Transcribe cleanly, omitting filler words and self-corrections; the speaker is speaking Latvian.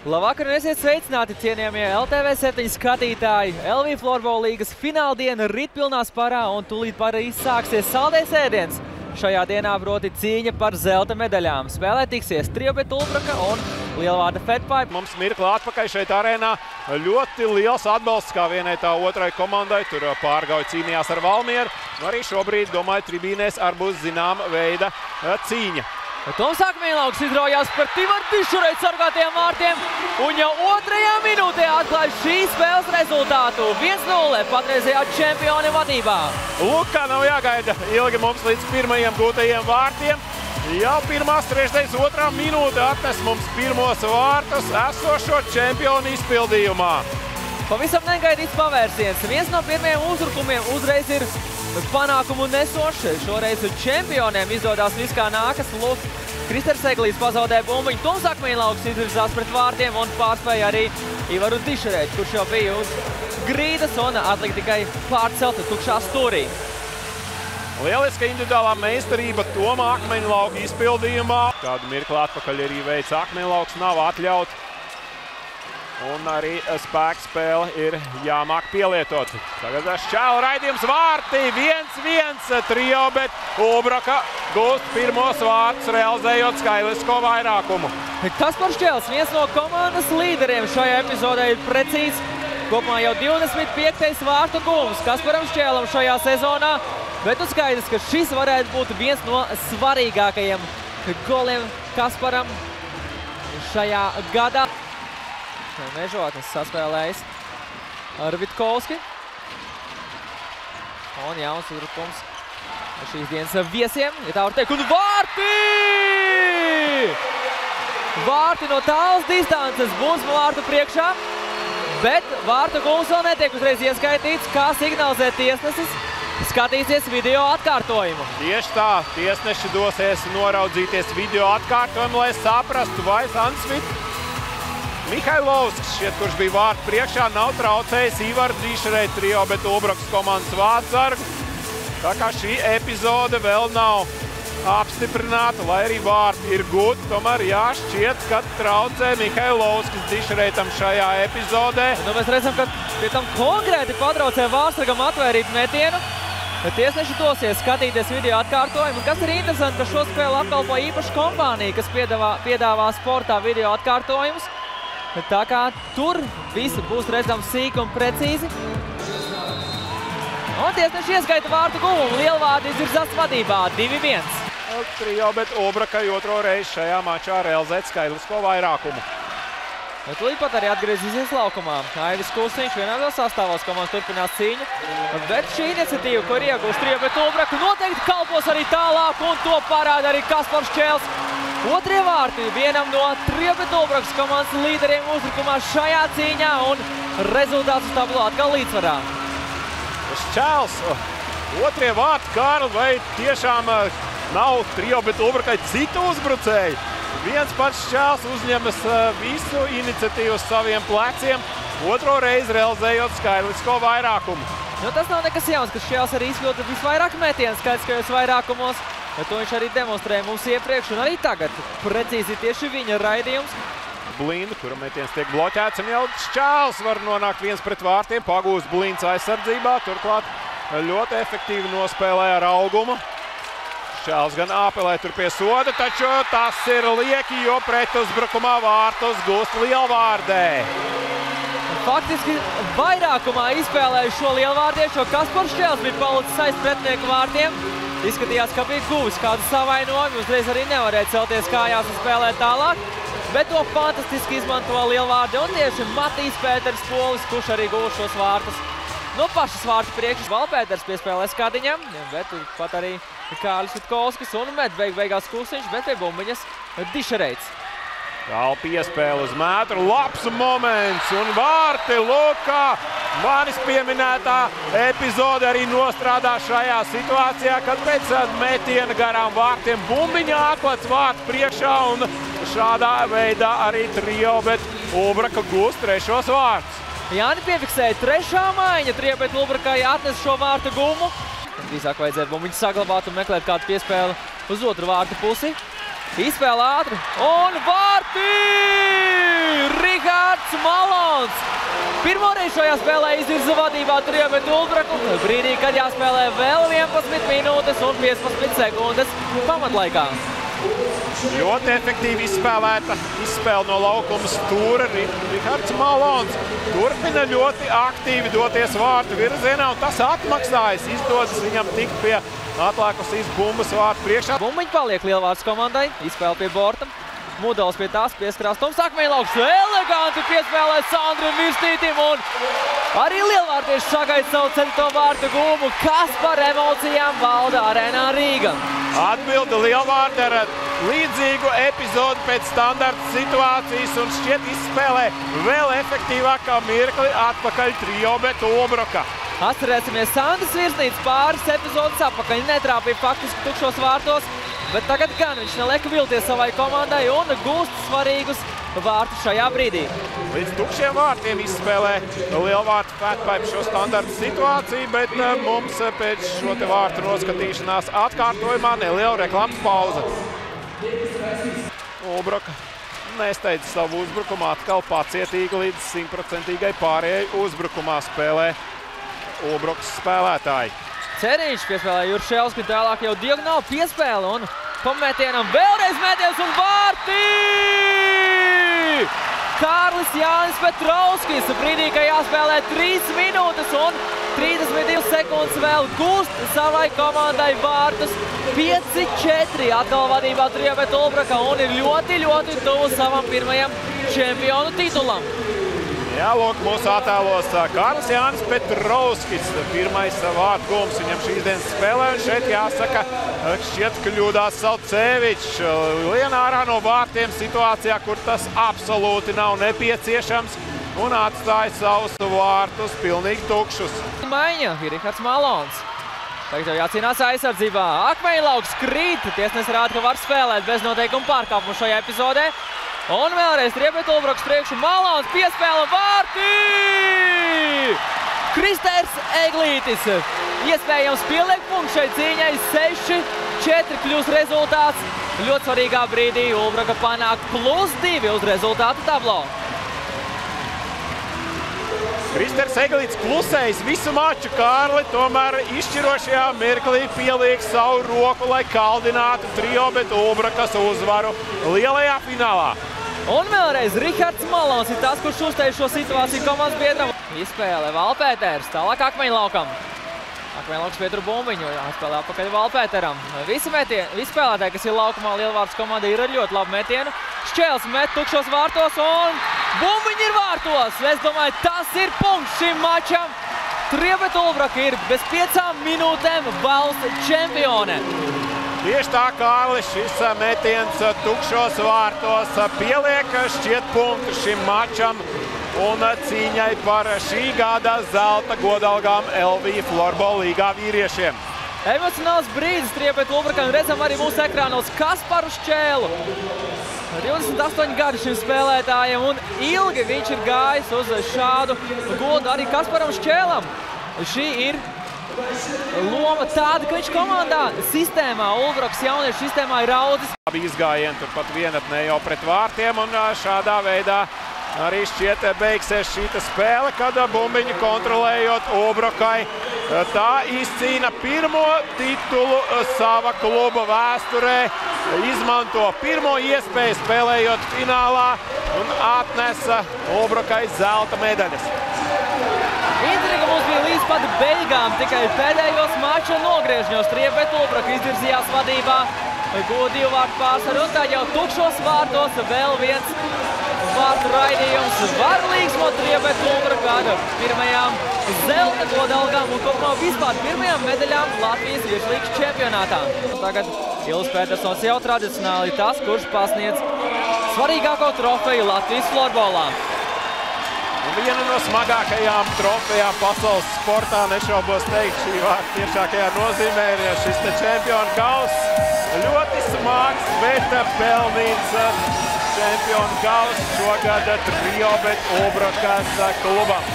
Labvakar un esiet sveicināti, cienījamie LTV7 skatītāji. LV Floorball līgas fināldiena ritpilnā sparā un tūlīt arī sāksies saldējs ēdiens. Šajā dienā proti cīņa par zelta medaļām. Spēlē tiksies Triobeta Ulbraka un Lielvārda Fedpipe. Mums mirkli atpakaļ šeit arēnā. Ļoti liels atbalsts kā vienai tā otrai komandai. Tur pārgauja cīnījās ar Valmieru. Arī šobrīd, domāju, tribīnēs arī būs zināma veida cīņa. Toms Akmeņlauks izraujās par Tivaru Dišureitu sargātajiem vārtiem un jau 2. minūtē atklāja šīs spēles rezultātu. 1-0 patreizējā čempioni vadībā. Lūk, kā nav jāgaida ilgi mums līdz pirmajiem gūtajiem vārtiem. Jau pirmās trešdaļas 2. minūte atnes mums pirmos vārtus esošo čempionu izpildījumā. Pavisam negaidīts pavērsiens. Viens no pirmajiem uzbrukumiem uzreiz ir panākumu nesoši. Šoreiz čempioniem izdodas viss kā nākas. Lūk, Kristers Eglīs pazaudēja bumbiņu. Toms Akmeņlauks izvirzās pret vārtiem un pārspēja arī Ivaru Dišureitu, kurš jau bija uz grīdas un atlika tikai pārcelt tukšā stūrī. Lieliska individuālā meistarība Toma Akmeņlauka izpildījumā. Kādu mirkli atpakaļ arī veids Akmeņlauks nav atļaut. Un arī spēka spēle ir jāmāk pielietot. Tagad šķēla raidījums vārti. 1-1 Triobeta Ulbraka gūst pirmos vārtus, realizējot skaitlisko vairākumu. Kaspars Šķēls, viens no komandas līderiem šajā epizodē, ir precīzi. Kopumā jau 25. vārtu gūms Kasparam Šķēlam šajā sezonā. Bet skaidrs, ka šis varētu būt viens no svarīgākajiem goliem Kasparam šajā gadā. Mežotnes saspēlējis ar Vitkovski. Un jauns uzbrukums šīs dienas viesiem, ja tā var teikt. Un vārti! Vārti no tālas distances būs vārtu priekšā, bet vārtu gūms vēl netiek uzreiz ieskaitīts, kā signalizē tiesnesis. Skatīsies video atkārtojumu. Tieši tā, tiesneši dosies noraudzīties video atkārtojumu, lai saprastu, vai Sansvit Mihailovskis, kurš bija vārtu priekšā, nav traucējis Ivaru Dišureitu Triobeta Ulbrakas komandas vārtsargu. Tā kā šī epizode vēl nav apstiprināta, lai arī vārti ir gūti, tomēr šķiet, ka traucē Mihailovskis Dišureitam šajā epizodē. Mēs redzam, ka pie tam konkrēti patraucē vārtsargam atvairīt metienu. Tiesneši dosies skatīties video atkārtojumu. Kas ir interesanti, ka šo spēli apkalpo īpaša kompānija, kas piedāvā sportā video atkārtojumus. Tā kā tur visi būs redzams sīki un precīzi. Un tiesneši ieskaita vārtu guvumu. Lielvārdi izvirzās vadībā 2-1. Triobeta Ulbrakai otro reizi šajā mačā realizēt skaitlisko vairākumu. Tūlīt pat arī atgriezīsies laukumā. Aivis Kulsiņš vienādos sastāvos komandas turpinās cīņu. Bet šī iniciatīva, ko ir iegūst Triobeta Ulbraka, noteikti kalpos arī tālāk, un to parāda arī Kaspars Šķēls. Otrie vārti vienam no Triobeta Ulbrakas komandas līderiem uzbrukumā šajā cīņā, un rezultāts uz tablo atkal līdzsvarā. Šķēls, otrie vārti, Kārli, vai tiešām nav Triobeta Ulbrakai citu uzbrucēju? Viens pats Šķēls uzņemas visu iniciatīvu uz saviem pleciem, otro reizi realizējot skaitlisko vairākumu. Tas nav nekas jauns, ka Šķēls arī izpilda visvairāk metienu skaitliskajos vairākumos. To viņš arī demonstrēja mums iepriekš, un arī tagad precīzi tieši viņa raidījums. Blinda, kura metiens tiek bloķēts, un jau Šķēls var nonākt viens pret vārtiem, pagūst Blinds aizsardzībā, turklāt ļoti efektīvi nospēlē ar augumu. Šķēls gan apelē tur pie soda, taču tas ir lieki, jo pretuzbrukumā vārtus gūst Lielvārdē. Faktiski vairākumā izspēlēja šo Lielvārdiešu, jo Kaspars Šķēls bija palicis aiz pretinieku vārtiem. Izskatījās, ka bija guvis kādu savainojumu, uzreiz arī nevarēja celties kājās un spēlēt tālāk. Bet to fantastiski izmanto Lielvārdi un tieši Matīs Pēters Polis, kurš arī guva šos vārtus. No pašas vārtu priekšas Valpēters piespēlē skadiņam, bet pat arī Kārlis Vitkovskis un beigās Kulsiņš, bet pie bumbiņas Dišureits. Tālu piespēle uz metru, labs moments un vārti, lūk, kā manis pieminētā epizode arī nostrādā šajā situācijā, kad pēc metiena garām vārtiem bumbiņā atklāts vārtu priekšā un šādā veidā arī Triobeta Ulbraka gūst trešos vārtus. Jāni piefiksēja trešā maiņa, Triobeta Ulbrakai atnes šo vārtu gumu. Drīzāk vajadzētu bumbiņu saglabāt un meklēt kādu piespēli uz otru vārtu pusi. Izspēle ātri un vārti! Rihards Malons pirmoreiz šajā spēlē izvirza vadībā Triebetu Ulbraku. Brīdī, kad jāspēlē vēl 11 minūtes un 15 sekundes pamatlaikā. Ļoti efektīvi izspēlēta izspēle no laukuma stūra. Rihards Malons turpina ļoti aktīvi doties vārtu virzienā, un tas atmaksājas. Izdodas viņam tikt pie atlēkusīs bumbas vārtu priekšā. Bumbiņi paliek Lielvārds komandai, izspēle pie borta. Mudelis pie tās pieskarās Toms Akmeņlauks. Eleganti piespēlē Sandrim Virstītim, un arī lielvārdieši sagaida savu 7. vārtu gūmu. Kas par emocijām valda arēnā Rīga? Atbilda Lielvārdi ar līdzīgu epizodu pēc standarta situācijas un šķiet izspēlē vēl efektīvākā mirkli atpakaļ Triobetu Ulbraka. Atcerēsimies, Sandis Virsnīts pāris epizodes apakaļ netrāpīja faktiski tukšos vārtos, bet tagad gan viņš neliek vilties savai komandai un gūst svarīgus vārtus šajā brīdī. Līdz tukšiem vārtiem izspēlē Lielvārdu Fatpipe šo standarta situāciju, bet mums pēc šo te vārtu noskatīšanās atkārtojumā neliela reklāmas pauze. Ulbraka nesteidz savu uzbrukumu, atkal pacietīgi līdz 100% pārējai uzbrukumā spēlē Ulbrakas spēlētāji. Ceriņš piespēlē Jurševski, tālāk jau diagonāli piespēle un pametienam vēlreiz mēties un vārti! Kārlis Jānis Petrovskis brīdī, ka jāspēlē 3 minūtes un 32 sekundes vēl gūst savai komandai vārtus 5-4. Atkal vadībā Triebetu Ulbraka un ir ļoti tuvu savam pirmajam čempionu titulam. Jā, lūk, mūsu attēlos Kārlis Jānis Petrovskis, pirmais vārtu gūms viņam šīs dienas spēlē, un šeit jāsaka, šķiet kļūdās Salcevičs. Lien ārā no vārtiem situācijā, kur tas absolūti nav nepieciešams, un atstāja savus vārtus pilnīgi tukšus. Maiņa ir Rihards Malons. Tagad jau jācīnās aizsardzībā. Akmeņlauks krīt, tiesnesis rāda, ka var spēlēt bez noteikumu pārkāpumu šajā epizodē. Un vēlreiz Triebetu Ulbrakas priekšu Malons piespēla vārti! Kristērs Eglītis. Iespējams pieliek punktu šai cīņai 6-4 kļūst rezultāts. Ļoti svarīgā brīdī Ulbraka panāk +2 uz rezultātu tablo. Kristērs Eglītis klusējis visu maču, Kārli tomēr izšķirošajā mirklī pieliek savu roku, lai kaldinātu Triobetu Ulbrakas uzvaru lielajā finālā. Un vēlreiz Rihards Malons ir tas, kurš uzteic šo situāciju komandas biedram. Izspēle Valpēters, tālāk Akmeņlaukam. Akmeņlauks pietur bumbiņu, jāspēlē apakaļ Valpēteram. Visi spēlētāji, kas ir laukumā Lielvārds komanda, ir ar ļoti labu metienu. Šķēls met tukšos vārtos un bumbiņi ir vārtos. Es domāju, tas ir punkts šim mačam. Triebetu Ulbraka ir bez 5 minūtēm valsts čempione. Tieši tā, Kārli, šis metiens tukšos vārtos pieliek šķiet punktu šim mačam un cīņai par šī gada zelta godalgām LV Floorball līgā vīriešiem. Emocionāls brīdis Triebetu Ulbrakam, redzam arī mūsu ekrānos Kasparu Šķēlu. 28 gadi šim spēlētājiem un ilgi viņš ir gājis uz šādu godu arī Kasparam Šķēlam. Šī ir loma tāda, ka viņš komandā sistēmā, Ulbrakas jauniešu sistēmā ir audzis. Abi izgājieni turpat vienatnē jau pret vārtiem un šādā veidā arī šķiet beigsies šīta spēle, kad bumbiņu kontrolējot Ulbrakai. Tā izcīna pirmo titulu sava kluba vēsturē, izmanto pirmo iespēju spēlējot finālā un atnesa Ulbrakai zelta medaļas. Intriga mums bija līdz pat beigām, tikai pēdējos mača nogriežņos Triebetu Ulbraka izvirzījās vadībā, guva 2 vārtu pārsvaru un tad jau tukšos vārtos vēl viens vārtu raidījums. Varlīgs no Triebetu Ulbraka ar pirmajām zelta godalgām un kopumā vispār pirmajām medaļām Latvijas virslīgas čempionātā. Tagad Ilis Petersons jau tradicionāli tas, kurš pasniedz svarīgāko trofeju Latvijas florbolā. Viena no smagākajām trofejām pasaules sportā, nešaubos teikt, šī vārta tiešākajā nozīmē ir šis te čempionu kauss. Ļoti smags, bet pelnīts čempionu kauss šogad Triobetu Ulbrakas klubam.